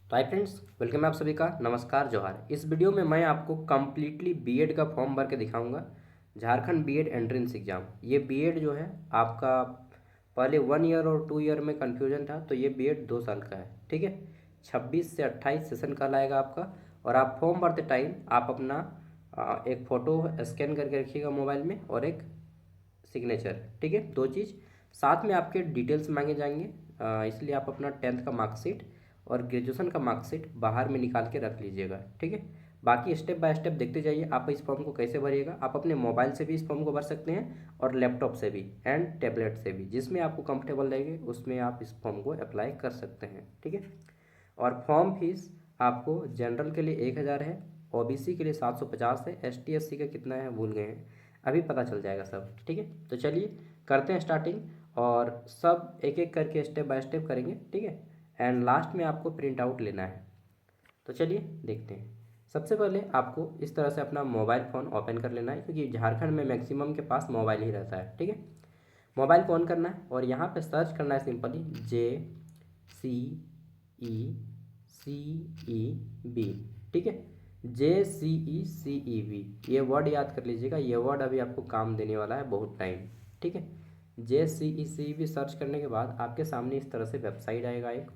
तो hi friends, welcome है आप सभी का। नमस्कार, जोहार। इस वीडियो में मैं आपको कम्प्लीटली बीएड का फॉर्म भर के दिखाऊंगा। Jharkhand B Ed entrance exam. ये बीएड जो है आपका पहले 1 ईयर और 2 ईयर में कन्फ्यूजन था, तो ये बीएड 2 साल का है। ठीक है, 26 से 28 सेशन का लाएगा आपका। और आप फॉर्म भरते टाइम आप अपना एक फ़ोटो स्कैन करके रखिएगा मोबाइल में, और एक सिग्नेचर। ठीक है, 2 चीज़। साथ में आपके डिटेल्स मांगे जाएंगे, इसलिए आप अपना 10th का मार्कशीट और ग्रेजुएशन का मार्कशीट बाहर में निकाल के रख लीजिएगा। ठीक है, बाकी स्टेप बाय स्टेप देखते जाइए आप इस फॉर्म को कैसे भरिएगा। आप अपने मोबाइल से भी इस फॉर्म को भर सकते हैं और लैपटॉप से भी एंड टैबलेट से भी, जिसमें आपको कंफर्टेबल लगे उसमें आप इस फॉर्म को अप्लाई कर सकते हैं। ठीक है, और फॉर्म फीस आपको जनरल के लिए 1,000 है, ओबीसी के लिए 750 है, एसटी एससी का कितना है भूल गए हैं, अभी पता चल जाएगा सब। ठीक है, तो चलिए करते हैं स्टार्टिंग, और सब एक एक करके स्टेप बाय स्टेप करेंगे। ठीक है, एंड लास्ट में आपको प्रिंट आउट लेना है। तो चलिए देखते हैं। सबसे पहले आपको इस तरह से अपना मोबाइल फ़ोन ओपन कर लेना है, क्योंकि झारखंड में मैक्सिमम के पास मोबाइल ही रहता है। ठीक है, मोबाइल को ऑन करना है और यहाँ पे सर्च करना है सिंपली JCECEB। ठीक है, JCECEB, ये वर्ड याद कर लीजिएगा। ये वर्ड अभी आपको काम देने वाला है बहुत टाइम। ठीक है, JCECEB सर्च करने के बाद आपके सामने इस तरह से वेबसाइट आएगा एक।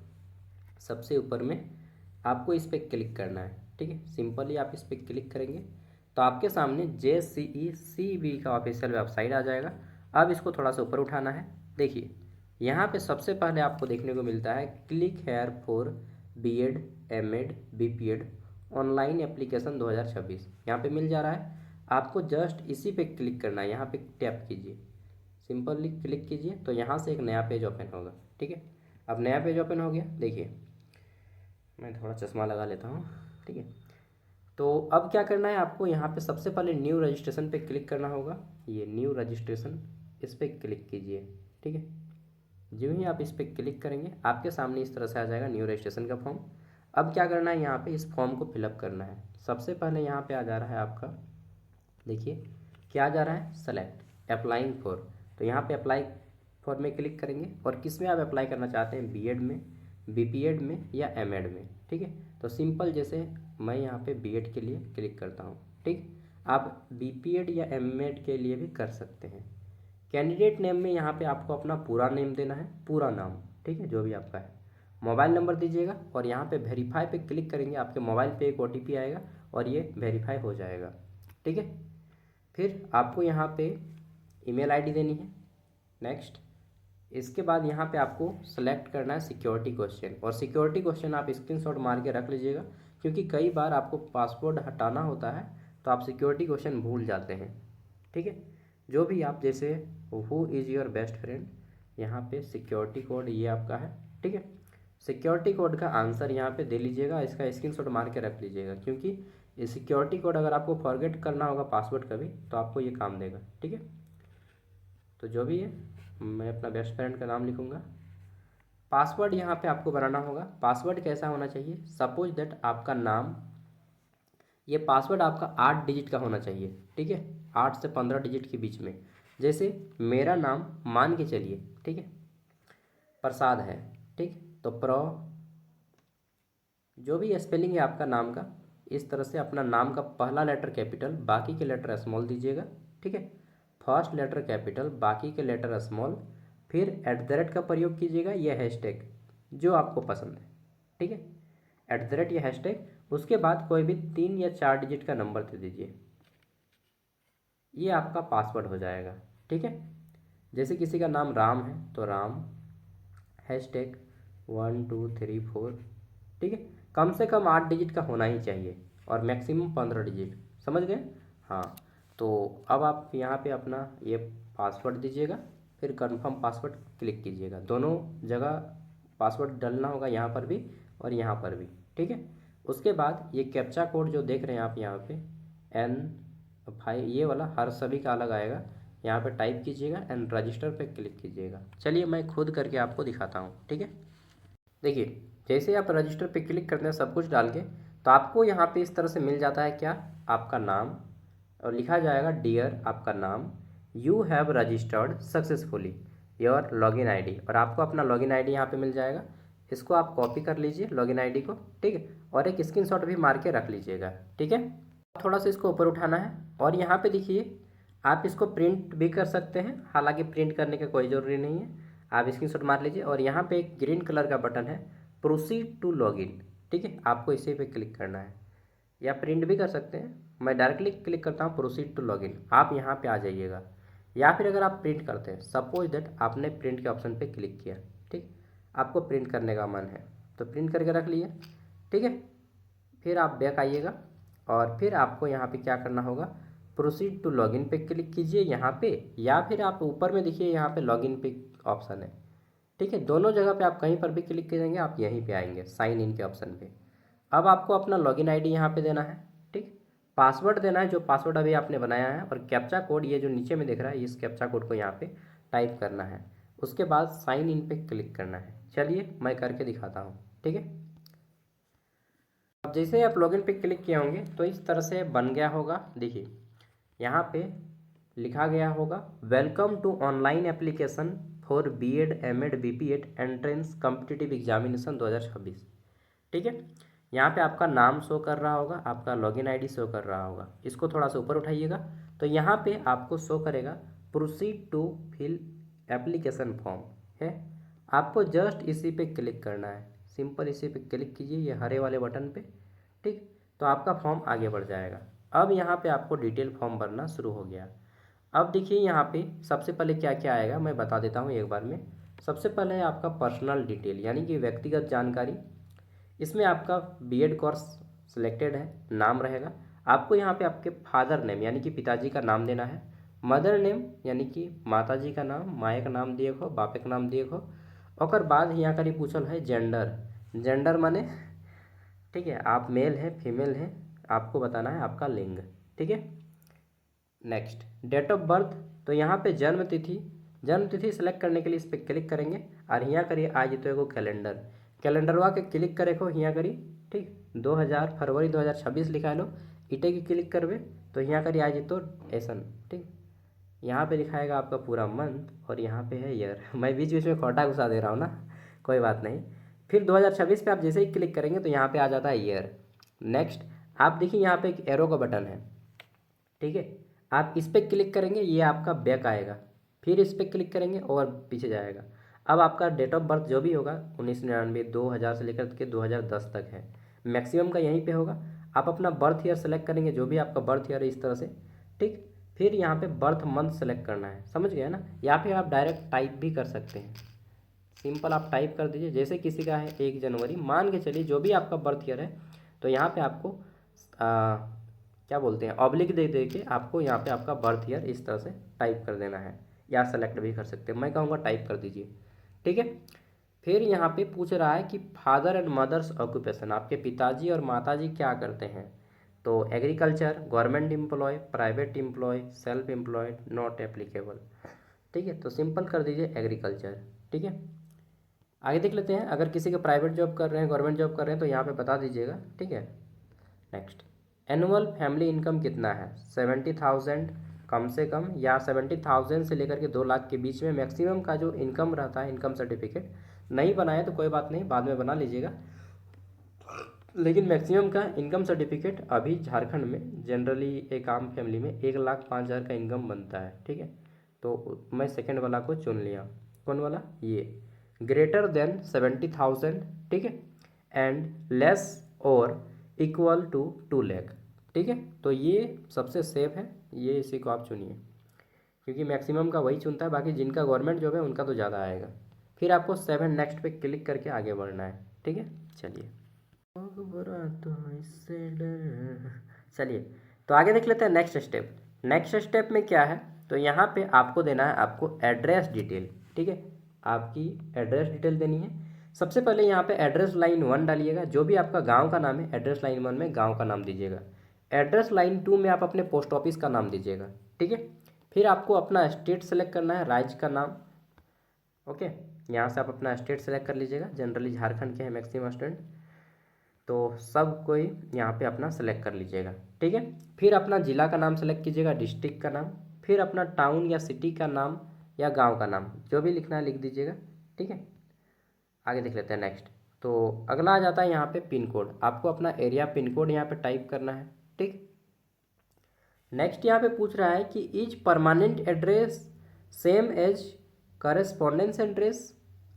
सबसे ऊपर में आपको इस पर क्लिक करना है। ठीक है, सिंपली आप इस पर क्लिक करेंगे तो आपके सामने JCECEB का ऑफिशियल वेबसाइट आ जाएगा। अब इसको थोड़ा सा ऊपर उठाना है। देखिए, यहाँ पे सबसे पहले आपको देखने को मिलता है click here for B Ed M Ed B P Ed online application 2026। यहाँ पे मिल जा रहा है, आपको जस्ट इसी पे क्लिक करना है। यहाँ पे टैप कीजिए, सिंपली क्लिक कीजिए तो यहाँ से एक नया पेज ओपन होगा। ठीक है, अब नया पेज ओपन हो गया। देखिए, मैं थोड़ा चश्मा लगा लेता हूँ। ठीक है, तो अब क्या करना है आपको, यहाँ पे सबसे पहले न्यू रजिस्ट्रेशन पे क्लिक करना होगा। ये न्यू रजिस्ट्रेशन, इस पर क्लिक कीजिए। ठीक है, जो ही आप इस पर क्लिक करेंगे आपके सामने इस तरह से आ जाएगा न्यू रजिस्ट्रेशन का फॉर्म। अब क्या करना है, यहाँ पे इस फॉर्म को फिलअप करना है। सबसे पहले यहाँ पे आ जा रहा है आपका, देखिए क्या आ जा रहा है, सेलेक्ट अप्लाइंग फॉर। तो यहाँ पे अप्लाई फॉर में क्लिक करेंगे, और किस में आप अप्लाई करना चाहते हैं, बीएड में, बीपीएड में या एमएड में। ठीक है, तो सिंपल जैसे मैं यहाँ पे बीएड के लिए क्लिक करता हूँ। ठीक, आप बीपीएड या एमएड के लिए भी कर सकते हैं। कैंडिडेट नेम में यहाँ पे आपको अपना पूरा नेम देना है, पूरा नाम। ठीक है, जो भी आपका है, मोबाइल नंबर दीजिएगा, और यहाँ पे वेरीफाई पे क्लिक करेंगे। आपके मोबाइल पे एक ओटीपी आएगा और ये वेरीफाई हो जाएगा। ठीक है, फिर आपको यहाँ पे ईमेल आईडी देनी है। नेक्स्ट, इसके बाद यहाँ पे आपको सेलेक्ट करना है सिक्योरिटी क्वेश्चन, और सिक्योरिटी क्वेश्चन आप स्क्रीनशॉट मार के रख लीजिएगा, क्योंकि कई बार आपको पासवर्ड हटाना होता है तो आप सिक्योरिटी क्वेश्चन भूल जाते हैं। ठीक है, जो भी आप, जैसे who is your best friend, यहाँ पे सिक्योरिटी कोड ये आपका है। ठीक है, सिक्योरिटी कोड का आंसर यहाँ पे दे लीजिएगा, इसका स्क्रीनशॉट मार के रख लीजिएगा, क्योंकि ये सिक्योरिटी कोड अगर आपको फॉरगेट करना होगा पासवर्ड कभी, तो आपको ये काम देगा। ठीक है, तो जो भी है, मैं अपना बेस्ट फ्रेंड का नाम लिखूँगा। पासवर्ड यहाँ पे आपको बनाना होगा। पासवर्ड कैसा होना चाहिए, सपोज दैट आपका नाम, ये पासवर्ड आपका 8 डिजिट का होना चाहिए। ठीक है, 8 से 15 डिजिट के बीच में। जैसे मेरा नाम मान के चलिए, ठीक है, प्रसाद है। ठीक, तो जो भी स्पेलिंग है आपका नाम का, इस तरह से अपना नाम का पहला लेटर कैपिटल, बाकी के लेटर स्मॉल दीजिएगा। ठीक है, फर्स्ट लेटर कैपिटल, बाकी के लेटर स्मॉल, फिर एट द रेट का प्रयोग कीजिएगा, यह हैशटैग जो आपको पसंद है। ठीक है, एट द रेट या हैशटैग, उसके बाद कोई भी 3 या 4 डिजिट का नंबर दे दीजिए, ये आपका पासवर्ड हो जाएगा। ठीक है, जैसे किसी का नाम राम है तो राम, हैशटैग 1 2 3 4। ठीक है, कम से कम 8 डिजिट का होना ही चाहिए, और मैक्सिमम 15 डिजिट। समझ गए? हाँ, तो अब आप यहाँ पे अपना ये पासवर्ड दीजिएगा, फिर कंफर्म पासवर्ड क्लिक कीजिएगा। दोनों जगह पासवर्ड डालना होगा, यहाँ पर भी और यहाँ पर भी। ठीक है, उसके बाद ये कैप्चा कोड जो देख रहे हैं आप यहाँ पे, N5, ये वाला हर सभी का अलग आएगा, यहाँ पे टाइप कीजिएगा एंड रजिस्टर पे क्लिक कीजिएगा। चलिए मैं खुद करके आपको दिखाता हूँ। ठीक है, देखिए, जैसे आप रजिस्टर पे क्लिक करते हैं सब कुछ डाल के, तो आपको यहाँ पे इस तरह से मिल जाता है क्या, आपका नाम, और लिखा जाएगा डियर आपका नाम, you have registered successfully your login ID, और आपको अपना लॉगिन आईडी यहाँ पे मिल जाएगा। इसको आप कॉपी कर लीजिए लॉगिन आईडी को, ठीक है, और एक स्क्रीनशॉट भी मार के रख लीजिएगा, ठीक है। थोड़ा सा इसको ऊपर उठाना है और यहाँ पे देखिए आप इसको प्रिंट भी कर सकते हैं, हालांकि प्रिंट करने का कोई ज़रूरी नहीं है, आप स्क्रीनशॉट मार लीजिए। और यहाँ पे एक ग्रीन कलर का बटन है प्रोसीड टू लॉगिन, ठीक है, आपको इसी पे क्लिक करना है, या प्रिंट भी कर सकते हैं। मैं डायरेक्टली क्लिक करता हूँ प्रोसीड टू लॉगिन, आप यहाँ पे आ जाइएगा। या फिर अगर आप प्रिंट करते हैं, सपोज दैट आपने प्रिंट के ऑप्शन पे क्लिक किया, ठीक, आपको प्रिंट करने का मन है तो प्रिंट करके रख लिए, ठीक है। फिर आप बैक आइएगा और फिर आपको यहाँ पे क्या करना होगा, प्रोसीड टू लॉगिन पे क्लिक कीजिए यहाँ पे, या फिर आप ऊपर में देखिए यहाँ पे लॉगिन पे ऑप्शन है, ठीक है। दोनों जगह पे आप कहीं पर भी क्लिक करेंगे आप यहीं पे आएंगे साइन इन के ऑप्शन पे। अब आपको अपना लॉगिन आईडी यहाँ पे देना है, ठीक, पासवर्ड देना है जो पासवर्ड अभी आपने बनाया है, और कैप्चा कोड ये जो नीचे में दिख रहा है इस कैप्चा कोड को यहाँ पे टाइप करना है। उसके बाद साइन इन पे क्लिक करना है। चलिए मैं करके दिखाता हूँ, ठीक है। अब जैसे ही आप लॉगिन पे क्लिक किए होंगे तो इस तरह से बन गया होगा। देखिए यहाँ पे लिखा गया होगा welcome to online application for B Ed M Ed B P Ed entrance competitive examination 2026, ठीक है। यहाँ पे आपका नाम शो कर रहा होगा, आपका लॉगिन आईडी शो कर रहा होगा। इसको थोड़ा सा ऊपर उठाइएगा तो यहाँ पे आपको शो करेगा proceed to fill application form है। आपको जस्ट इसी पे क्लिक करना है, सिंपल इसी पे क्लिक कीजिए ये हरे वाले बटन पे, ठीक, तो आपका फॉर्म आगे बढ़ जाएगा। अब यहाँ पे आपको डिटेल फॉर्म भरना शुरू हो गया। अब देखिए यहाँ पे सबसे पहले क्या क्या आएगा मैं बता देता हूँ एक बार में। सबसे पहले है आपका पर्सनल डिटेल यानी कि व्यक्तिगत जानकारी। इसमें आपका बीएड कोर्स सिलेक्टेड है, नाम रहेगा। आपको यहाँ पे आपके फादर नेम यानी कि पिताजी का नाम देना है। मदर नेम यानी कि माताजी का नाम, माए का नाम दिए हो, बापे का नाम दिए हो। और बाद यहाँ का पूछल है जेंडर, जेंडर माने, ठीक है, आप मेल है फीमेल है, आपको बताना है आपका लिंग, ठीक है। नेक्स्ट डेट ऑफ बर्थ, तो यहाँ पे जन्म तिथि, जन्म तिथि सेलेक्ट करने के लिए इस पर क्लिक करेंगे और यहाँ करिए आज तो एगो कैलेंडर, कैलेंडरवा के क्लिक करे को यहाँ करी, ठीक, 2000 फरवरी 2026 लिखा लो। इटे की क्लिक करवे तो यहाँ करिए आज तो ऐसन, ठीक, यहाँ पे दिखाएगा आपका पूरा मंथ और यहाँ पे है ईयर। मैं बीच बीच में खोटा घुसा दे रहा हूँ ना, कोई बात नहीं। फिर 2026 पे आप जैसे ही क्लिक करेंगे तो यहाँ पे आ जाता है ईयर। नेक्स्ट आप देखिए यहाँ पे एक एरो का बटन है, ठीक है, आप इस पर क्लिक करेंगे ये आपका बैक आएगा, फिर इस पर क्लिक करेंगे और पीछे जाएगा। अब आपका डेट ऑफ बर्थ जो भी होगा 1999 2000 से लेकर के 2010 तक है, मैक्सिमम का यहीं पे होगा। आप अपना बर्थ ईयर सेलेक्ट करेंगे जो भी आपका बर्थ ईयर है इस तरह से, ठीक। फिर यहाँ पे बर्थ मंथ सेलेक्ट करना है, समझ गए ना। या फिर आप डायरेक्ट टाइप भी कर सकते हैं, सिंपल आप टाइप कर दीजिए। जैसे किसी का है 1 जनवरी मान के चलिए, जो भी आपका बर्थ ईयर है, तो यहाँ पे आपको क्या बोलते हैं ऑब्लिक दे दे के आपको यहाँ पे आपका बर्थ ईयर इस तरह से टाइप कर देना है, या सेलेक्ट भी कर सकते हैं। मैं कहूँगा टाइप कर दीजिए, ठीक है। फिर यहाँ पे पूछ रहा है कि फादर एंड मदर्स ऑक्यूपेशन, आपके पिताजी और माताजी क्या करते हैं। तो agriculture, government employ, private employ, self employed, not applicable, ठीक है। तो सिंपल कर दीजिए एग्रीकल्चर, ठीक है। आगे देख लेते हैं, अगर किसी का प्राइवेट जॉब कर रहे हैं गवर्नमेंट जॉब कर रहे हैं तो यहाँ पे बता दीजिएगा, ठीक है। नेक्स्ट एनुअल फैमिली इनकम कितना है, 70,000 कम से कम, या 70,000 से लेकर के 2 लाख के बीच में मैक्सिमम का जो इनकम रहता है। इनकम सर्टिफिकेट नहीं बनाए तो कोई बात नहीं, बाद में बना लीजिएगा, लेकिन मैक्सिमम का इनकम सर्टिफिकेट अभी झारखंड में जनरली एक आम फैमिली में 1,05,000 का इनकम बनता है, ठीक है। तो मैं सेकेंड वाला को चुन लिया, कौन वाला, ये ग्रेटर देन 70,000, ठीक है, एंड लेस और इक्वल टू 2 लाख, ठीक है। तो ये सबसे सेफ है, ये इसी को आप चुनिए, क्योंकि मैक्सिमम का वही चुनता है, बाकी जिनका गवर्नमेंट जॉब है उनका तो ज़्यादा आएगा। फिर आपको 7 नेक्स्ट पे क्लिक करके आगे बढ़ना है, ठीक है। चलिए चलिए तो आगे देख लेते हैं नेक्स्ट स्टेप। नेक्स्ट स्टेप में क्या है, तो यहाँ पे आपको देना है आपको एड्रेस डिटेल, ठीक है, आपकी एड्रेस डिटेल देनी है। सबसे पहले यहाँ पे एड्रेस लाइन 1 डालिएगा, जो भी आपका गांव का नाम है एड्रेस लाइन 1 में गांव का नाम दीजिएगा। एड्रेस लाइन 2 में आप अपने पोस्ट ऑफिस का नाम दीजिएगा, ठीक है। फिर आपको अपना स्टेट सेलेक्ट करना है, राज्य का नाम, ओके। यहाँ से आप अपना स्टेट सेलेक्ट कर लीजिएगा, जनरली झारखंड के हैं मैक्सिमम स्टूडेंट, तो सब कोई यहाँ पे अपना सेलेक्ट कर लीजिएगा, ठीक है। फिर अपना ज़िला का नाम सेलेक्ट कीजिएगा, डिस्ट्रिक्ट का नाम, फिर अपना टाउन या सिटी का नाम या गांव का नाम जो भी लिखना है लिख दीजिएगा, ठीक है। आगे देख लेते हैं नेक्स्ट तो अगला आ जाता है यहाँ पे पिन कोड, आपको अपना एरिया पिन कोड यहाँ पे टाइप करना है। ठीक, नेक्स्ट यहाँ पे पूछ रहा है कि is permanent address same as correspondence address.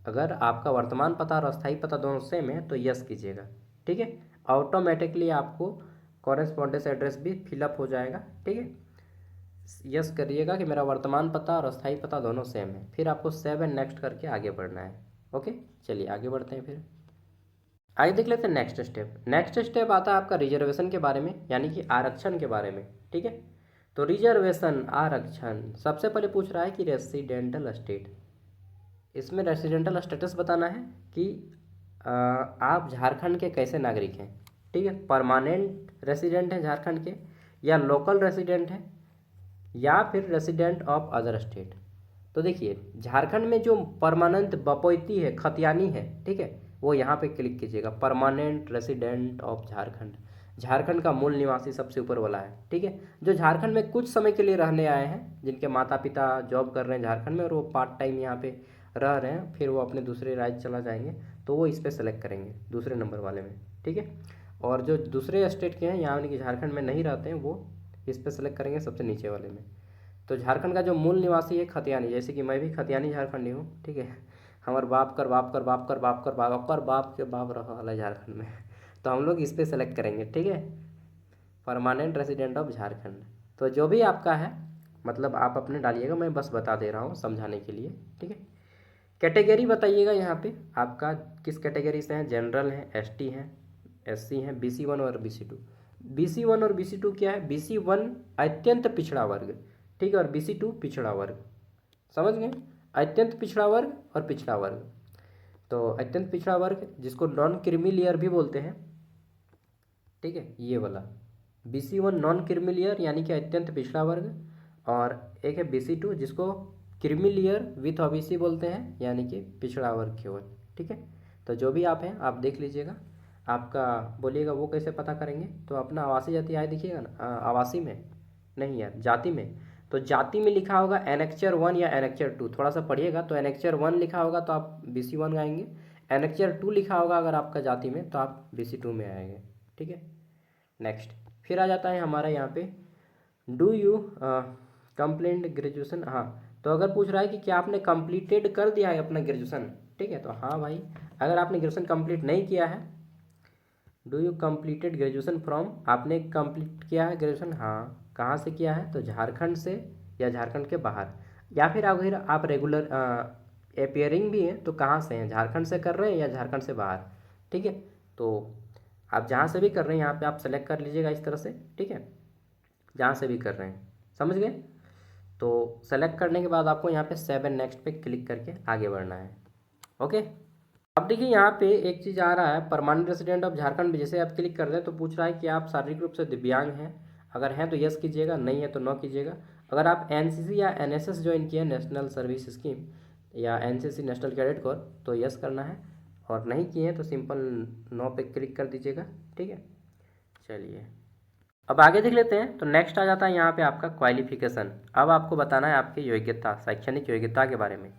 अगर आपका वर्तमान पता और अस्थायी पता दोनों सेम है तो यस कीजिएगा। ठीक है, ऑटोमेटिकली आपको कॉरेस्पॉन्डेंस एड्रेस भी फिलअप हो जाएगा। ठीक है, यस करिएगा कि मेरा वर्तमान पता और अस्थायी पता दोनों सेम है, फिर आपको सेव एंड नेक्स्ट करके आगे बढ़ना है। ओके, चलिए आगे बढ़ते हैं। फिर आगे देख लेते हैं नेक्स्ट स्टेप। नेक्स्ट स्टेप आता है आपका रिजर्वेशन के बारे में, यानी कि आरक्षण के बारे में। ठीक है, तो रिजर्वेशन आरक्षण सबसे पहले पूछ रहा है कि रेसिडेंटल स्टेट, इसमें रेसिडेंटल स्टेटस बताना है कि आप झारखंड के कैसे नागरिक हैं। ठीक है, परमानेंट रेसिडेंट हैं झारखंड के, या लोकल रेसिडेंट हैं, या फिर रेसिडेंट ऑफ अदर स्टेट। तो देखिए झारखंड में जो परमानेंट बपोती है, खतियानी है, ठीक है, वो यहाँ पे क्लिक कीजिएगा, permanent resident of Jharkhand. Jharkhand का मूल निवासी सबसे ऊपर वाला है। ठीक है, जो झारखंड में कुछ समय के लिए रहने आए हैं, जिनके माता पिता जॉब कर रहे हैं झारखंड में और वो पार्ट टाइम यहाँ पे रह रहे हैं, फिर वो अपने दूसरे राज्य चला जाएंगे, तो वो इस पर सेलेक्ट करेंगे दूसरे नंबर वाले में। ठीक है, और जो दूसरे स्टेट के हैं यहाँ यानी कि झारखंड में नहीं रहते हैं, वो इस पर सेलेक्ट करेंगे सबसे नीचे वाले में। तो झारखंड का जो मूल निवासी है खतियानी, जैसे कि मैं भी खतियानी झारखंडी हूँ। ठीक है, हमारे बाप कर बाप कर बाप कर बाप कर बाप कर बाप के बाप रहा वाला है झारखंड में, तो हम लोग इस पर सेलेक्ट करेंगे। ठीक है, परमानेंट रेसिडेंट ऑफ झारखंड। तो जो भी आपका है मतलब आप अपने डालिएगा, मैं बस बता दे रहा हूँ समझाने के लिए। ठीक है, कैटेगरी बताइएगा यहाँ पे आपका किस कैटेगरी से हैं, जनरल हैं, एसटी हैं, एससी हैं, BC1 और BC2। BC1 और BC2 क्या है, BC1 अत्यंत पिछड़ा वर्ग, ठीक है, और BC2 पिछड़ा वर्ग। समझ गए, अत्यंत पिछड़ा वर्ग और पिछड़ा वर्ग। तो अत्यंत पिछड़ा वर्ग जिसको नॉन क्रीमी लेयर भी बोलते हैं, ठीक है, ये वाला BC1 नॉन क्रीमी लेयर यानी कि अत्यंत पिछड़ा वर्ग, और एक है BC2 जिसको क्रीमी लेयर विथ ओबीसी बोलते हैं, यानी कि पिछड़ा वर्ग केवल। ठीक है, तो जो भी आप हैं आप देख लीजिएगा, आपका बोलिएगा वो कैसे पता करेंगे। तो अपना आवासीय जाति आय दिखिएगा ना, आवासीय में नहीं यार, जाति में। तो जाति में लिखा होगा एनेक्चर 1 या एनेक्चर 2, थोड़ा सा पढ़िएगा। तो एनेक्चर 1 लिखा होगा तो आप BC1 आएंगे, एनेक्चर 2 लिखा होगा अगर आपका जाति में तो आप BC2 में आएंगे। ठीक है, नेक्स्ट फिर आ जाता है हमारा यहाँ पे, डू यू कंप्लीट ग्रेजुएशन। हाँ, तो अगर पूछ रहा है कि क्या आपने कंप्लीटेड कर दिया है अपना ग्रेजुएशन, ठीक है, तो हाँ भाई, अगर आपने ग्रेजुएशन कंप्लीट नहीं किया है, do you completed graduation from, आपने कंप्लीट किया है ग्रेजुएशन, हाँ, कहाँ से किया है, तो झारखंड से या झारखंड के बाहर, या फिर अगर आप रेगुलर अपियरिंग भी हैं तो कहाँ से हैं, झारखंड से कर रहे हैं या झारखंड से बाहर। ठीक है, तो आप जहाँ से भी कर रहे हैं यहाँ पे आप सेलेक्ट कर लीजिएगा इस तरह से। ठीक है, जहाँ से भी कर रहे हैं, समझ गए। तो सेलेक्ट करने के बाद आपको यहाँ पे सेव एंड नेक्स्ट पे क्लिक करके आगे बढ़ना है। ओके, अब देखिए यहाँ पे एक चीज़ आ रहा है, परमानेंट रेसिडेंट ऑफ झारखंड में जैसे आप क्लिक कर रहे हैं तो पूछ रहा है कि आप शारीरिक रूप से दिव्यांग हैं, अगर हैं तो यस कीजिएगा, नहीं है तो नो कीजिएगा। अगर आप NCC या NSS ज्वाइन किए, नेशनल सर्विस स्कीम, या NCC नेशनल कैडेट कोर, तो यस करना है, और नहीं किए हैं तो सिंपल नो पे क्लिक कर दीजिएगा। ठीक है, चलिए अब आगे देख लेते हैं। तो नेक्स्ट आ जाता है यहाँ पे आपका क्वालिफिकेशन। अब आपको बताना है आपकी योग्यता, शैक्षणिक योग्यता के बारे में।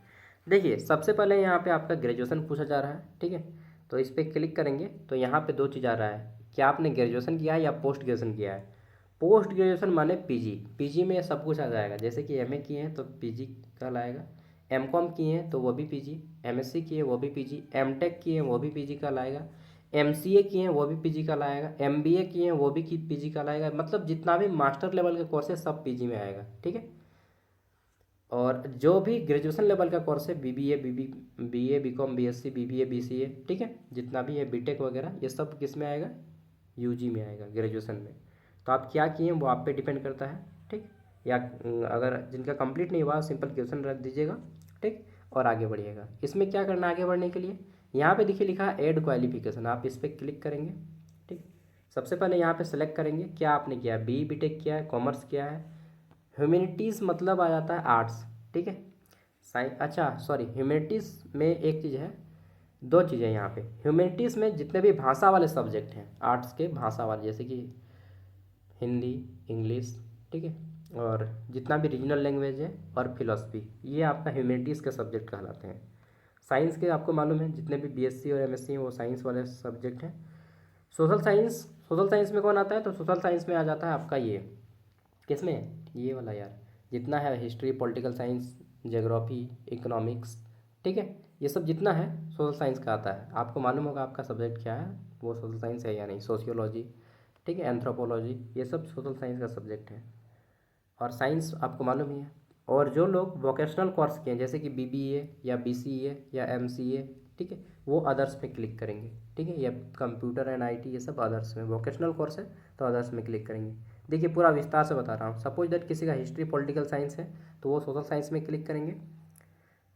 देखिए सबसे पहले यहाँ पे आपका ग्रेजुएशन पूछा जा रहा है। ठीक है, तो इस पर क्लिक करेंगे तो यहाँ पे दो चीज़ आ रहा है, क्या आपने ग्रेजुएशन किया है या पोस्ट ग्रेजुएशन किया है। पोस्ट ग्रेजुएशन माने पीजी, पीजी में सब कुछ आ जाएगा, जैसे कि एमए किए हैं तो पीजी कहलाएगा, एमकॉम किए हैं तो वो भी पीजी, एमएससी किए हैं वो भी पीजी, एमटेक किए हैं वो भी पीजी कहलाएगा, एमसीए किए हैं वो भी पीजी कहलाएगा, एमबीए किए हैं वो भी पीजी कहलाएगा। मतलब जितना भी मास्टर लेवल के कोर्स है सब पीजी में आएगा। ठीक है, और जो भी ग्रेजुएशन लेवल का कोर्स है, BBA, BA, B Com, B Sc, BBA, BCA, ठीक है, जितना भी है बीटेक वगैरह, ये सब किस में आएगा, यूजी में आएगा, ग्रेजुएशन में। तो आप क्या किए वो आप पे डिपेंड करता है। ठीक, या अगर जिनका कंप्लीट नहीं हुआ सिंपल क्वेश्चन रख दीजिएगा। ठीक, और आगे बढ़िएगा। इसमें क्या करना है आगे बढ़ने के लिए, यहाँ पे देखिए लिखा है ऐड क्वालिफिकेशन, आप इस पर क्लिक करेंगे। ठीक, सबसे पहले यहाँ पे सेलेक्ट करेंगे क्या आपने किया, बीटेक किया है, कॉमर्स किया है, ह्यूमैनिटीज़ मतलब आ जाता है आर्ट्स। ठीक है, साइंस, अच्छा सॉरी, ह्यूमैनिटीज़ में एक चीज़ है, दो चीज़ें यहाँ पे, ह्यूमैनिटीज़ में जितने भी भाषा वाले सब्जेक्ट हैं, आर्ट्स के भाषा वाले, जैसे कि हिंदी, इंग्लिश, ठीक है, और जितना भी रीजनल लैंग्वेज है और फिलोसफी, ये आपका ह्यूमैनिटीज़ के सब्जेक्ट कहलाते हैं। साइंस के आपको मालूम है जितने भी बीएससी और एमएससी हैं वो साइंस वाले सब्जेक्ट हैं। सोशल साइंस में कौन आता है, तो सोशल साइंस में आ जाता है आपका ये, किसमें, ये वाला यार, जितना है history, political science, geography, economics, ठीक है, ये सब जितना है सोशल साइंस का आता है। आपको मालूम होगा आपका सब्जेक्ट क्या है, वो सोशल साइंस है या नहीं, सोशियोलॉजी, ठीक है, एंथ्रोपोलॉजी, ये सब सोशल साइंस का सब्जेक्ट है। और साइंस आपको मालूम ही है। और जो लोग वोकेशनल कोर्स किए हैं जैसे कि बीबीए या बीसीए या एमसीए, ठीक है, वो अदर्स पे क्लिक करेंगे, ठीक है, या कंप्यूटर एंड आईटी, ये सब अदर्स में, वोकेशनल कोर्स है तो अदर्स में क्लिक करेंगे। देखिए पूरा विस्तार से बता रहा हूँ। सपोज दैट किसी का हिस्ट्री पॉलिटिकल साइंस है तो वो सोशल साइंस में क्लिक करेंगे,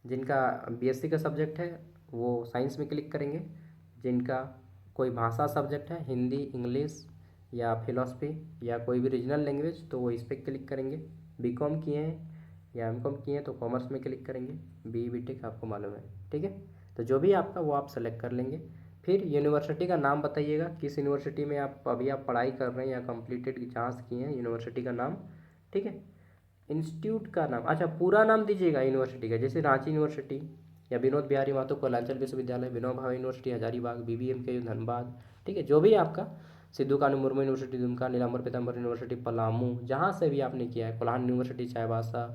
जिनका बीएससी का सब्जेक्ट है वो साइंस में क्लिक करेंगे, जिनका कोई भाषा सब्जेक्ट है, हिंदी, इंग्लिश या फिलोसफी या कोई भी रीजनल लैंग्वेज, तो वो इस पर क्लिक करेंगे। बीकॉम किए हैं या एमकॉम किए हैं तो कॉमर्स में क्लिक करेंगे, बीटेक आपको मालूम है, ठीक है। तो जो भी आपका वो आप सेलेक्ट कर लेंगे। फिर यूनिवर्सिटी का नाम बताइएगा, किस यूनिवर्सिटी में आप अभी आप पढ़ाई कर रहे हैं या कंप्लीटेड जहाँ से किए हैं, यूनिवर्सिटी का नाम, ठीक है। इंस्टीट्यूट का नाम, अच्छा पूरा नाम दीजिएगा यूनिवर्सिटी का, जैसे रांची यूनिवर्सिटी या विनोद बिहारी महतो कोयलांचल विश्वविद्यालय, विनोबा भावे यूनिवर्सिटी हजारीबाग, बीबीएमके धनबाद, ठीक है, जो भी आपका, सिद्धू कानू मुर्मू यूनिवर्सिटी दुमका, नीलांबर पीताम्बर यूनिवर्सिटी पलामू, जहाँ से भी आपने किया है, कोल्हान यूनिवर्सिटी चाईबासा,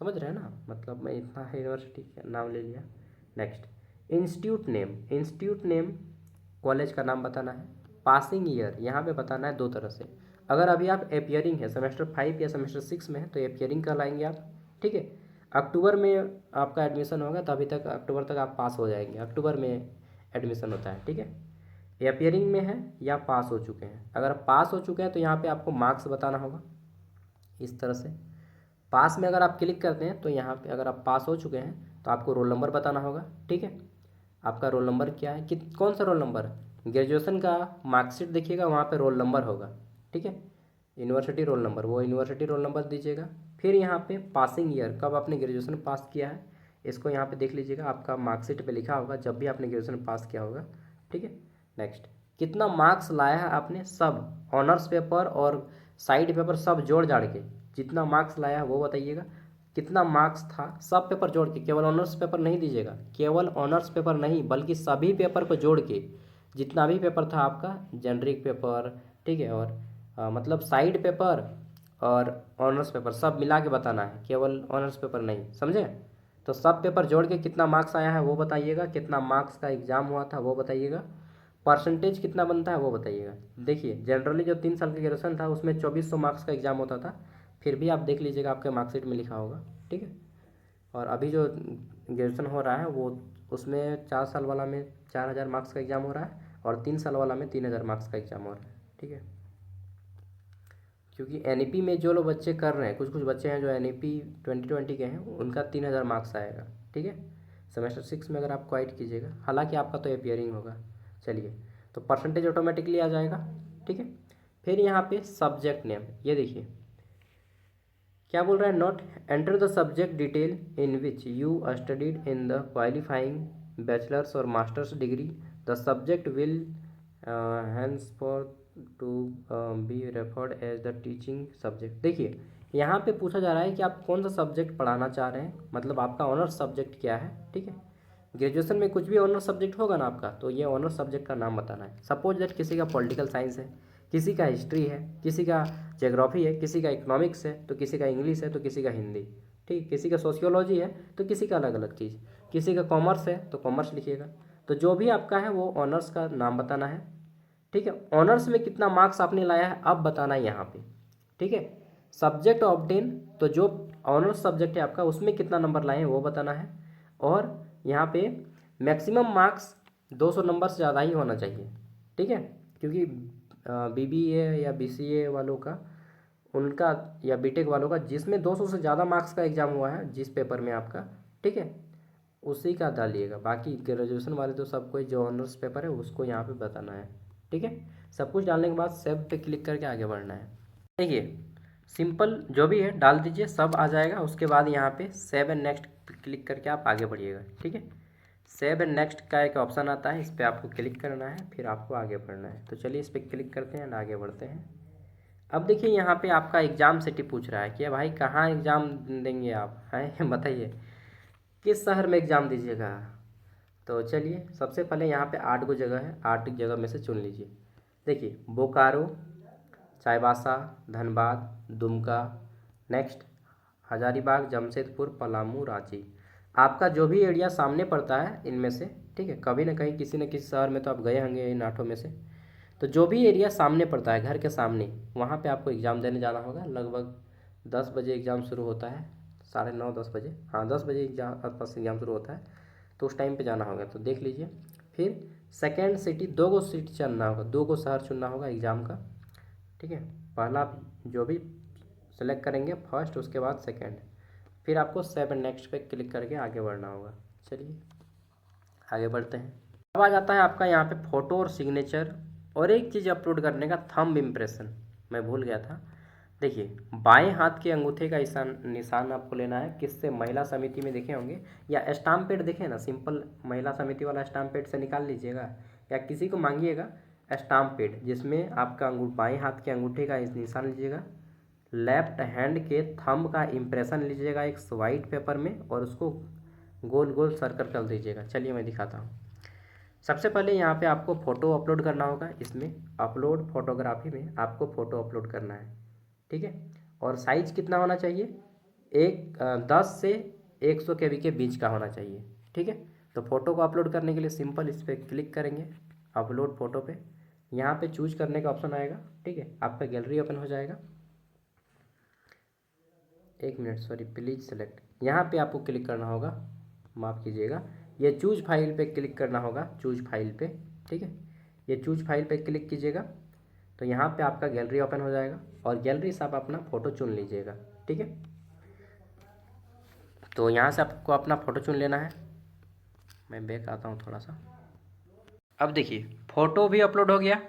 समझ रहे हैं ना, मतलब मैं इतना यूनिवर्सिटी का नाम ले लिया। नेक्स्ट, इंस्टीट्यूट नेम कॉलेज का नाम बताना है। पासिंग ईयर यहाँ पे बताना है दो तरह से। अगर अभी आप एपियरिंग है, सेमेस्टर 5 या सेमेस्टर 6 में है तो एपियरिंग कहलाएंगे आप, ठीक है। अक्टूबर में आपका एडमिशन होगा तो अभी तक अक्टूबर तक आप पास हो जाएंगे, अक्टूबर में एडमिशन होता है, ठीक है। एपियरिंग में है या पास हो चुके हैं। अगर पास हो चुके हैं तो यहाँ पे आपको मार्क्स बताना होगा इस तरह से। पास में अगर आप क्लिक करते हैं तो यहाँ पे अगर आप पास हो चुके हैं तो आपको रोल नंबर बताना होगा, ठीक है। आपका रोल नंबर क्या है, कि कौन सा रोल नंबर, ग्रेजुएशन का मार्कशीट देखिएगा वहाँ पे रोल नंबर होगा, ठीक है, यूनिवर्सिटी रोल नंबर, वो यूनिवर्सिटी रोल नंबर दीजिएगा। फिर यहाँ पे पासिंग ईयर, कब आपने ग्रेजुएशन पास किया है, इसको यहाँ पे देख लीजिएगा, आपका मार्कशीट पे लिखा होगा जब भी आपने ग्रेजुएशन पास किया होगा, ठीक है। नेक्स्ट, कितना मार्क्स लाया है आपने, सब ऑनर्स पेपर और साइड पेपर सब जोड़ जाड़ के जितना मार्क्स लाया है वो बताइएगा। कितना मार्क्स था सब पेपर जोड़ के, केवल ऑनर्स पेपर नहीं दीजिएगा, केवल ऑनर्स पेपर नहीं बल्कि सभी पेपर को जोड़ के जितना भी पेपर था आपका, जेनरिक पेपर, ठीक है, और मतलब साइड पेपर और ऑनर्स पेपर सब मिला के बताना है, केवल ऑनर्स पेपर नहीं, समझे। तो सब पेपर जोड़ के कितना मार्क्स आया है वो बताइएगा, कितना मार्क्स का एग्ज़ाम हुआ था वो बताइएगा, परसेंटेज कितना बनता है वो बताइएगा। देखिए जनरली जो 3 साल का ग्रेजुएशन था उसमें 2400 मार्क्स का एग्ज़ाम होता था, फिर भी आप देख लीजिएगा आपके मार्कशीट में लिखा होगा, ठीक है। और अभी जो ग्रेजुएशन हो रहा है वो उसमें 4 साल वाला में 4000 मार्क्स का एग्ज़ाम हो रहा है और 3 साल वाला में 3000 मार्क्स का एग्ज़ाम हो रहा है, ठीक है। क्योंकि एनईपी में जो लोग बच्चे कर रहे हैं, कुछ कुछ बच्चे हैं जो एनईपी 2020 के हैं, उनका 3000 मार्क्स आएगा, ठीक है। सेमेस्टर 6 में अगर आप क्वाइट कीजिएगा, हालांकि आपका तो एपियरिंग होगा, चलिए, तो परसेंटेज ऑटोमेटिकली आ जाएगा, ठीक है। फिर यहाँ पे सब्जेक्ट नेम, ये देखिए क्या बोल रहा है, note enter the subject detail in which you studied in the qualifying bachelor's और master's degree, the subject will हैंस for to be referred as the teaching subject. देखिए यहाँ पे पूछा जा रहा है कि आप कौन सा सब्जेक्ट पढ़ाना चाह रहे हैं, मतलब आपका ऑनर्स सब्जेक्ट क्या है, ठीक है। ग्रेजुएशन में कुछ भी ऑनर्स सब्जेक्ट होगा ना आपका, तो ये ऑनर्स सब्जेक्ट का नाम बताना है। सपोज दैट किसी का पॉलिटिकल साइंस है, किसी का हिस्ट्री है, किसी का ज्योग्राफी है, किसी का इकोनॉमिक्स है, तो किसी का इंग्लिश है, तो किसी का हिंदी, ठीक, किसी का सोशियोलॉजी है तो किसी का अलग अलग चीज़, किसी का कॉमर्स है तो कॉमर्स लिखिएगा। तो जो भी आपका है वो ऑनर्स का नाम बताना है, ठीक है। ऑनर्स में कितना मार्क्स आपने लाया है अब बताना है यहाँ पे, ठीक है। सब्जेक्ट ऑब्टेन, तो जो ऑनर्स सब्जेक्ट है आपका उसमें कितना नंबर लाए हैं वो बताना है। और यहाँ पे मैक्सिमम मार्क्स 200 नंबर से ज़्यादा ही होना चाहिए, ठीक है, क्योंकि बीबीए या बीसीए वालों का, उनका या बीटेक वालों का जिसमें 200 से ज़्यादा मार्क्स का एग्ज़ाम हुआ है जिस पेपर में आपका, ठीक है, उसी का डालिएगा। बाकी ग्रेजुएशन वाले तो सब कोई जो ऑनर्स पेपर है उसको यहाँ पे बताना है, ठीक है। सब कुछ डालने के बाद सेव पे क्लिक करके आगे बढ़ना है। देखिए सिंपल जो भी है डाल दीजिए, सब आ जाएगा। उसके बाद यहाँ पे सेव एंड नेक्स्ट क्लिक करके आप आगे बढ़िएगा, ठीक है। सेव एंड नेक्स्ट का एक ऑप्शन आता है, इस पर आपको क्लिक करना है, फिर आपको आगे बढ़ना है। तो चलिए इस पर क्लिक करते हैं और आगे बढ़ते हैं। अब देखिए यहाँ पे आपका एग्ज़ाम सिटी पूछ रहा है कि भाई कहाँ एग्ज़ाम देंगे आप, हैं बताइए किस शहर में एग्ज़ाम दीजिएगा। तो चलिए सबसे पहले यहाँ पे 8 गो जगह है, 8 जगह में से चुन लीजिए। देखिए बोकारो, चाईबासा, धनबाद, दुमका, नेक्स्ट हजारीबाग, जमशेदपुर, पलामू, रांची। आपका जो भी एरिया सामने पड़ता है इनमें से, ठीक है, कभी ना कहीं किसी न किसी शहर में तो आप गए होंगे इन 8 में से। तो जो भी एरिया सामने पड़ता है घर के सामने, वहाँ पे आपको एग्ज़ाम देने जाना होगा। लगभग 10 बजे एग्ज़ाम शुरू होता है, 9:30 10 बजे, हाँ 10 बजे एग्जाम आसपास एग्ज़ाम शुरू होता है, तो उस टाइम पे जाना होगा। तो देख लीजिए। फिर सेकेंड सिटी, 2 गो सिटी चुनना होगा, 2 गो शहर चुनना होगा एग्ज़ाम का, ठीक है। पहला आप जो भी सेलेक्ट करेंगे फर्स्ट, उसके बाद सेकेंड, फिर आपको 7 नेक्स्ट पे क्लिक करके आगे बढ़ना होगा। चलिए आगे बढ़ते हैं। अब आ जाता है आपका यहाँ पे फ़ोटो और सिग्नेचर, और एक चीज़ अपलोड करने का, थंब इम्प्रेशन, मैं भूल गया था। देखिए बाएं हाथ के अंगूठे का निशान आपको लेना है। किससे? महिला समिति में देखे होंगे, या स्टाम्प पैड देखे ना, सिंपल महिला समिति वाला स्टाम्प पैड से निकाल लीजिएगा, या किसी को मांगिएगा स्टाम्प पैड, जिसमें आपका बाएं हाथ के अंगूठे का निशान लीजिएगा, लेफ्ट हैंड के थंब का इम्प्रेशन लीजिएगा एक वाइट पेपर में, और उसको गोल गोल सर्कल कर दीजिएगा। चलिए मैं दिखाता हूँ। सबसे पहले यहाँ पे आपको फ़ोटो अपलोड करना होगा। इसमें अपलोड फोटोग्राफी में आपको फ़ोटो अपलोड करना है, ठीक है। और साइज कितना होना चाहिए? 10 से 100 KB के बीच का होना चाहिए, ठीक है। तो फ़ोटो को अपलोड करने के लिए सिंपल इस पर क्लिक करेंगे, अपलोड फ़ोटो पे। यहाँ पे चूज करने का ऑप्शन आएगा, ठीक है। आपका गैलरी ओपन हो जाएगा। 1 मिनट, सॉरी, प्लीज़ सेलेक्ट, यहाँ पे आपको क्लिक करना होगा, माफ़ कीजिएगा, ये चूज फाइल पे क्लिक करना होगा, चूज फाइल पे, ठीक है। ये चूज फाइल पे क्लिक कीजिएगा, तो यहाँ पे आपका गैलरी ओपन हो जाएगा, और गैलरी से आप अपना फ़ोटो चुन लीजिएगा, ठीक है। तो यहाँ से आपको अपना फ़ोटो चुन लेना है। मैं बैक आता हूँ थोड़ा सा। अब देखिए फ़ोटो भी अपलोड हो गया।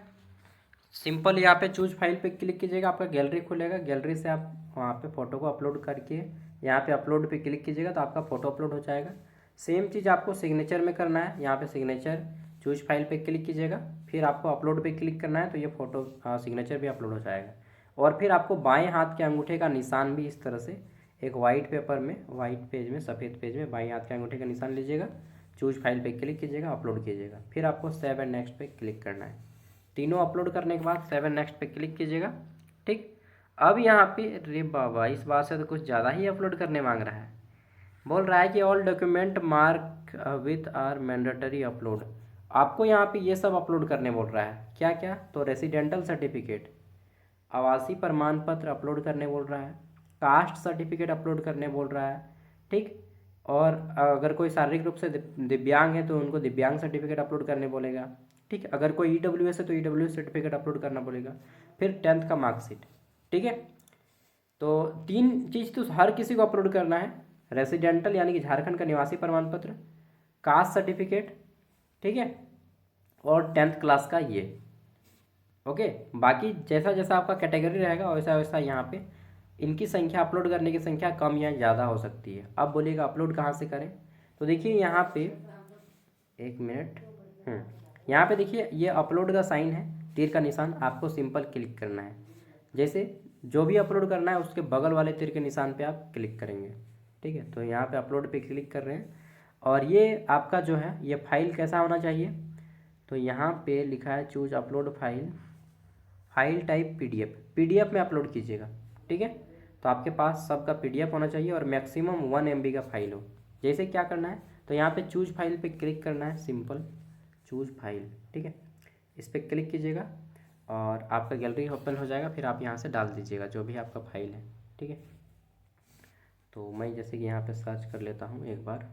सिंपल यहाँ पे चूज फाइल पे क्लिक कीजिएगा, आपका गैलरी खुलेगा। गैलरी से आप वहाँ पे फ़ोटो को अपलोड करके यहाँ पे अपलोड पे क्लिक कीजिएगा, तो आपका फ़ोटो अपलोड हो जाएगा। सेम चीज़ आपको सिग्नेचर में करना है। यहाँ पे सिग्नेचर चूज फाइल पे क्लिक कीजिएगा, फिर आपको अपलोड पे क्लिक करना है, तो ये फ़ोटो सिग्नेचर भी अपलोड हो जाएगा। और फिर आपको बाएँ हाथ के अंगूठे का निशान भी इस तरह से एक वाइट पेपर में, वाइट पेज में, सफ़ेद पेज में बाएँ हाथ के अंगूठे का निशान लीजिएगा, चूज फाइल पे क्लिक कीजिएगा, अपलोड कीजिएगा, फिर आपको 7 नेक्स्ट पे क्लिक करना है। तीनों अपलोड करने के बाद 7 नेक्स्ट पे क्लिक कीजिएगा, ठीक। अब यहाँ पे रे बाबा, इस बात से तो कुछ ज़्यादा ही अपलोड करने मांग रहा है। बोल रहा है कि all document mark with are mandatory upload. आपको यहाँ पे ये सब अपलोड करने बोल रहा है। क्या क्या? तो रेसिडेंटल सर्टिफिकेट, आवासीय प्रमाण पत्र अपलोड करने बोल रहा है, कास्ट सर्टिफिकेट अपलोड करने बोल रहा है, ठीक। और अगर कोई शारीरिक रूप से दिव्यांग है तो उनको दिव्यांग सर्टिफिकेट अपलोड करने बोलेगा, ठीक है। अगर कोई EWS है तो EWS सर्टिफिकेट अपलोड करना बोलेगा, फिर 10th का मार्कशीट, ठीक है। तो 3 चीज़ तो हर किसी को अपलोड करना है। रेसिडेंटल यानी कि झारखंड का निवासी प्रमाण पत्र, कास्ट सर्टिफिकेट, ठीक है, और 10th क्लास का ये, ओके। बाकी जैसा जैसा आपका कैटेगरी रहेगा वैसा वैसा यहाँ पे इनकी संख्या, अपलोड करने की संख्या कम या ज़्यादा हो सकती है। अब बोलिएगा अपलोड कहाँ से करें? तो देखिए यहाँ पे 1 मिनट, यहाँ पे देखिए ये अपलोड का साइन है, तीर का निशान, आपको सिंपल क्लिक करना है। जैसे जो भी अपलोड करना है उसके बगल वाले तीर के निशान पे आप क्लिक करेंगे, ठीक है। तो यहाँ पे अपलोड पे क्लिक कर रहे हैं, और ये आपका जो है ये फाइल कैसा होना चाहिए? तो यहाँ पे लिखा है choose upload file, file type PDF में अपलोड कीजिएगा, ठीक है। तो आपके पास सबका PDF होना चाहिए, और मैक्सिमम 1 MB का फाइल हो। जैसे क्या करना है, तो यहाँ पे चूज फाइल पे क्लिक करना है, सिंपल चूज फाइल, ठीक है। इस पर क्लिक कीजिएगा और आपका गैलरी ओपन हो जाएगा। फिर आप यहाँ से डाल दीजिएगा जो भी आपका फाइल है, ठीक है। तो मैं जैसे कि यहाँ पे सर्च कर लेता हूँ एक बार,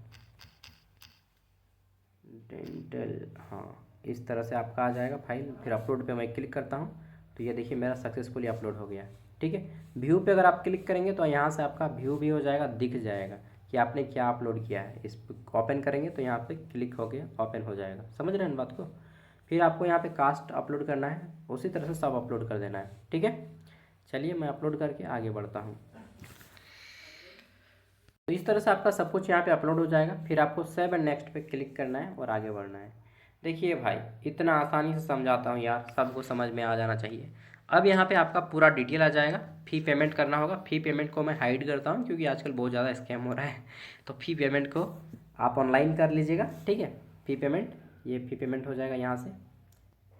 डेंटल, हाँ, इस तरह से आपका आ जाएगा फाइल। फिर अपलोड पे मैं क्लिक करता हूँ, तो ये देखिए मेरा सक्सेसफुली अपलोड हो गया, ठीक है। व्यू पे अगर आप क्लिक करेंगे तो यहाँ से आपका व्यू भी हो जाएगा, दिख जाएगा कि आपने क्या अपलोड किया है। इस पर ओपन करेंगे तो यहाँ पे क्लिक हो गया, ओपन हो जाएगा। समझ रहे हैं बात को? फिर आपको यहाँ पे कास्ट अपलोड करना है, उसी तरह से सब अपलोड कर देना है, ठीक है। चलिए मैं अपलोड करके आगे बढ़ता हूँ। तो इस तरह से आपका सब कुछ यहाँ पे अपलोड हो जाएगा। फिर आपको 7 नेक्स्ट पे क्लिक करना है और आगे बढ़ना है। देखिए भाई इतना आसानी से समझाता हूँ यार, सबको समझ में आ जाना चाहिए। अब यहाँ पे आपका पूरा डिटेल आ जाएगा। फ़ी पेमेंट करना होगा। फ़ी पेमेंट को मैं हाइड करता हूँ क्योंकि आजकल बहुत ज़्यादा स्कैम हो रहा है। तो फ़ी पेमेंट को आप ऑनलाइन कर लीजिएगा, ठीक है। फ़ी पेमेंट, ये फ़ी पेमेंट हो जाएगा यहाँ से।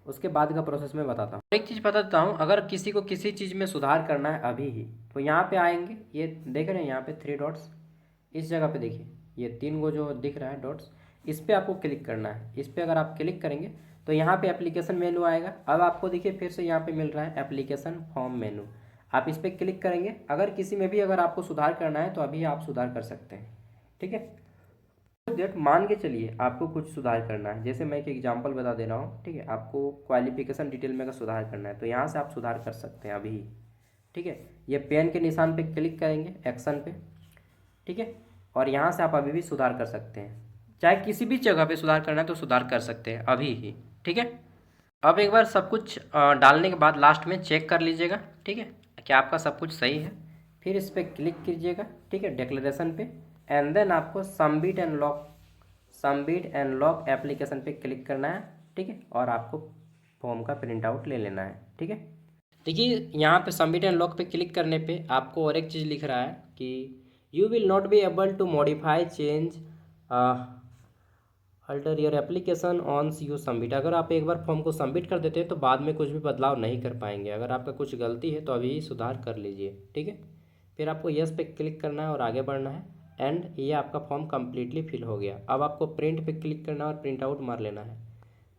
उसके बाद का प्रोसेस मैं बताता हूँ। एक चीज़ बता देता हूँ, अगर किसी को किसी चीज़ में सुधार करना है अभी ही, तो यहाँ पे आएंगे, ये देख रहे हैं यहाँ पे 3 डॉट्स, इस जगह पे देखिए ये 3 को जो दिख रहा है डॉट्स, इस पर आपको क्लिक करना है। इस पर अगर आप क्लिक करेंगे तो यहाँ पे एप्लीकेशन मेनू आएगा। अब आपको देखिए फिर से यहाँ पे मिल रहा है एप्लीकेशन फॉर्म मेनू, आप इस पर क्लिक करेंगे। अगर किसी में भी अगर आपको सुधार करना है तो अभी आप सुधार कर सकते हैं, ठीक है। डेट मान के चलिए आपको कुछ सुधार करना है, जैसे मैं एक एग्जांपल बता दे रहा हूँ, ठीक है। आपको क्वालिफिकेशन डिटेल में अगर सुधार करना है तो यहाँ से आप सुधार कर सकते हैं अभी, ठीक है। ये पेन के निशान पे क्लिक करेंगे एक्शन पे, ठीक है, और यहाँ से आप अभी भी सुधार कर सकते हैं। चाहे किसी भी जगह पे सुधार करना है तो सुधार कर सकते हैं अभी ही, ठीक है। अब एक बार सब कुछ डालने के बाद लास्ट में चेक कर लीजिएगा, ठीक है, कि आपका सब कुछ सही है। फिर इस पर क्लिक कीजिएगा, ठीक है, डिक्लेरेशन पे, एंड देन आपको सबमिट एंड लॉक एप्लीकेशन पे क्लिक करना है, ठीक है, और आपको फॉर्म का प्रिंट आउट ले लेना है, ठीक है। देखिए यहाँ पे सबमिट एंड लॉक पे क्लिक करने पे आपको और एक चीज़ लिख रहा है कि you will not be able to modify change alter your application once you submit. अगर आप एक बार फॉर्म को सबमिट कर देते हैं तो बाद में कुछ भी बदलाव नहीं कर पाएंगे। अगर आपका कुछ गलती है तो अभी सुधार कर लीजिए, ठीक है। फिर आपको यस पे क्लिक करना है और आगे बढ़ना है, एंड ये आपका फॉर्म कम्प्लीटली फिल हो गया। अब आपको प्रिंट पे क्लिक करना है और प्रिंट आउट मार लेना है।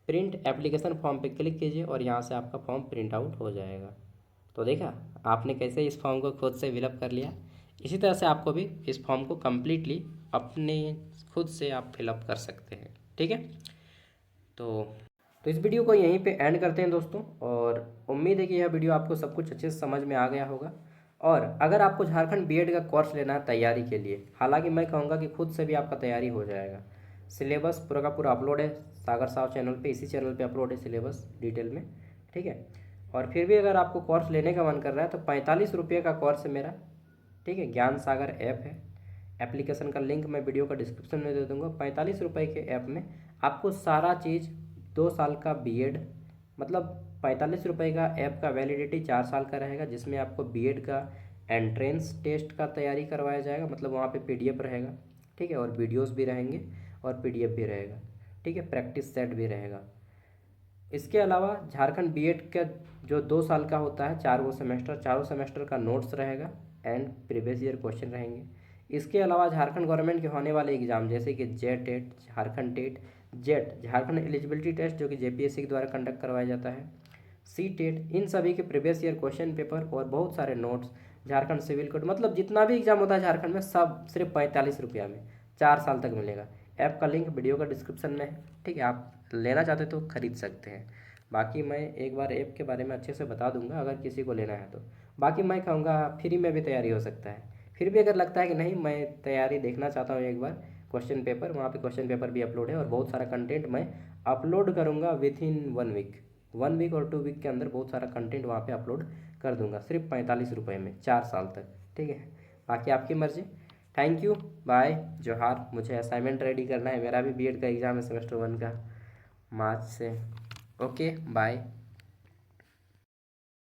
प्रिंट एप्लीकेशन फॉर्म पे क्लिक कीजिए और यहाँ से आपका फॉर्म प्रिंट आउट हो जाएगा। तो देखा आपने कैसे इस फॉर्म को खुद से फिलअप कर लिया। इसी तरह से आपको भी इस फॉर्म को कम्प्लीटली अपने खुद से आप फिलअप कर सकते हैं, ठीक है। तो इस वीडियो को यहीं पे एंड करते हैं दोस्तों, और उम्मीद है कि यह वीडियो आपको सब कुछ अच्छे से समझ में आ गया होगा। और अगर आपको झारखंड बीएड का कोर्स लेना है तैयारी के लिए, हालांकि मैं कहूँगा कि खुद से भी आपका तैयारी हो जाएगा। सिलेबस पूरा का पूरा अपलोड है सागर साव चैनल पे, इसी चैनल पे अपलोड है सिलेबस डिटेल में, ठीक है। और फिर भी अगर आपको कोर्स लेने का मन कर रहा है तो 45 रुपये का कोर्स है मेरा, ठीक है। ज्ञान सागर ऐप है, एप्लीकेशन का लिंक मैं वीडियो का डिस्क्रिप्शन में दे दूँगा। 45 रुपये के ऐप में आपको सारा चीज़ 2 साल का बीएड, मतलब 45 रुपये का ऐप का वैलिडिटी 4 साल का रहेगा, जिसमें आपको बीएड का एंट्रेंस टेस्ट का तैयारी करवाया जाएगा, मतलब वहाँ पे पीडीएफ रहेगा, ठीक है, और वीडियोस भी रहेंगे और पीडीएफ भी रहेगा, ठीक है, प्रैक्टिस सेट भी रहेगा। इसके अलावा झारखंड बीएड का जो 2 साल का होता है, चारों सेमेस्टर का नोट्स रहेगा एंड प्रीवियस ईयर क्वेश्चन रहेंगे। इसके अलावा झारखंड गवर्नमेंट के होने वाले एग्जाम जैसे कि JET, Jharkhand TET, JET Jharkhand eligibility test जो कि जेपीएससी के द्वारा कंडक्ट करवाया जाता है, सी टेट, इन सभी के प्रीवियस ईयर क्वेश्चन पेपर और बहुत सारे नोट्स, झारखंड सिविल कोड, मतलब जितना भी एग्जाम होता है झारखंड में सब सिर्फ 45 रुपया में 4 साल तक मिलेगा। ऐप का लिंक वीडियो का डिस्क्रिप्शन में है, ठीक है, आप लेना चाहते तो खरीद सकते हैं। बाकी मैं एक बार ऐप के बारे में अच्छे से बता दूंगा अगर किसी को लेना है तो। बाकी मैं कहूँगा फ्री में भी तैयारी हो सकता है। फिर भी अगर लगता है कि नहीं मैं तैयारी देखना चाहता हूँ एक बार, क्वेश्चन पेपर, वहाँ पे क्वेश्चन पेपर भी अपलोड है और बहुत सारा कंटेंट मैं अपलोड करूँगा विथ इन 1 वीक और 2 वीक के अंदर बहुत सारा कंटेंट वहाँ पे अपलोड कर दूंगा, सिर्फ 45 रुपये में 4 साल तक, ठीक है। बाकी आपकी मर्ज़ी। थैंक यू, बाय, जोहार। मुझे असाइनमेंट रेडी करना है, मेरा भी बीएड का एग्ज़ाम है सेमेस्टर 1 का, मार्च से। Okay, bye.